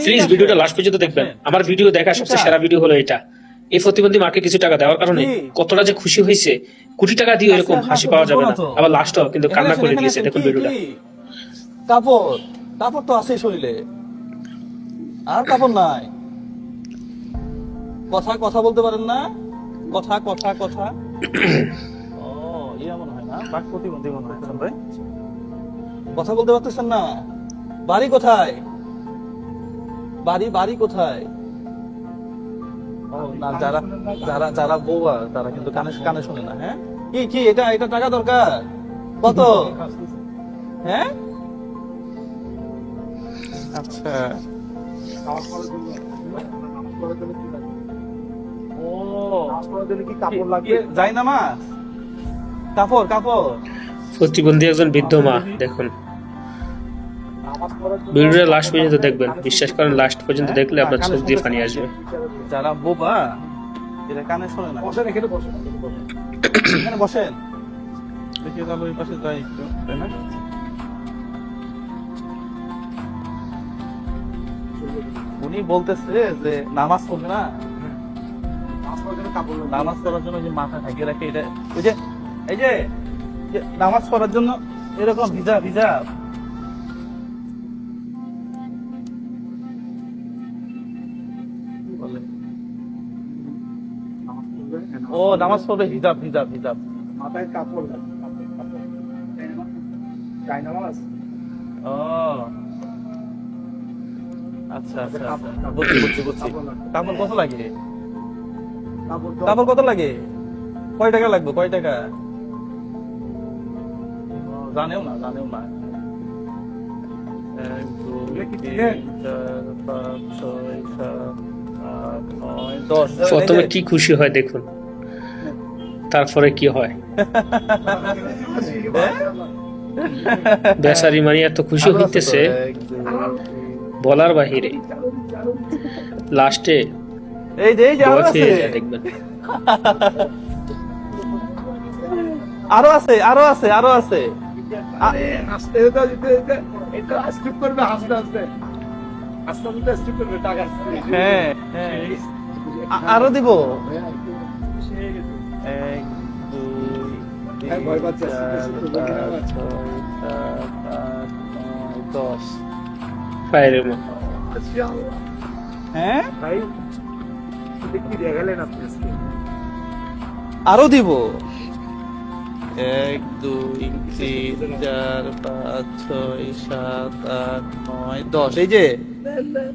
Please ভিডিওটা last পর্যন্ত দেখবেন। আমার ভিডিও দেখা সবচেয়ে সেরা ভিডিও হলো এটা। এই প্রতিবন্ধী মাকে কিছু টাকা দেওয়ার কারণে কতটা যে খুশি হয়েছে, কোটি টাকা দিয়ে এরকম হাসি পাওয়া যাবে না। আবার লাস্টও কিন্তু কান্না করে দিয়েছে। দেখুন ভিডিওটা। কাপড় কাপড় তো আছে শরীরে, আর কাপড় নাই। কথা কথা বলতে পারেন না? কথা কথা কথা ও ইয়া মনে হয় না, বাক প্রতিবন্ধী মনে হয় ভাই। কথা বলতে পারতেছেন না? বাড়ি কোথায়? বাড়ি বাড়ি কোথায়? ও না, যারা যারা যারা বউয়া তারা কিন্তু কানে কানে শুনে না। হ্যাঁ, কি কি এটা এটা টাকা দরকার কত? হ্যাঁ, আচ্ছা। ও যাই না মা, কাপড় কাপড়। প্রতিবন্ধী একজন বৃদ্ধ মা। দেখুন ভিডিওটা লাস্ট পর্যন্ত দেখবেন। বিশ্বাস করেন লাস্ট পর্যন্ত দেখলে আপনার চোখ দিয়ে পানি আসবে। যারা বোবা এরা কানে শোনে না। বসেন এখানে, বসেন এখানে বসেন। দেখি তাহলে ওই পাশে যাই একটু, তাই না? উনি বলতেছে যে নামাজ পড়বে না, নামাজ পড়ার জন্য যে মাথা ঢাকিয়ে রাখে, এটা ওই যে এই যে নামাজ পড়ার জন্য এরকম ভিজা ভিজা। ও নামাজ পড়বে হিজাব হিজাব হিজাব, মাথায় কাপড় নামাজ। ও আচ্ছা আচ্ছা, বুঝছি বুঝছি বুঝছি। কাপড় কত লাগে? কাপড় কত লাগে? কয় টাকা লাগবে? কয় টাকা? জানেও না, জানেও না। 1 2 3 4 5 6 7 8 9 10। প্রথমে কি খুশি হয় দেখুন, তারপরে কি হয়। বেচারি মানে এত খুশি হইতেছে বলার বাহিরে। লাস্টে এই যে এই যে আরো আছে, দেখবেন আরো আছে আরো আছে আরো আছে। আস্তে এটা স্কিপ করবে, আস্তে আস্তে আস্তে আস্তে স্কিপ করবে টাকা। হ্যাঁ হ্যাঁ, আরো দিব। 1 2 3 ভয় পাচ্ছে, 4 5 6 7 8 9 10। পায়ের মা। হ্যাঁ, ভাই দেখি দিয়ে গেলেন আপনি আজকে। আরো দিব। 1 2 3 4 5 6 7 8 9 10। এই যে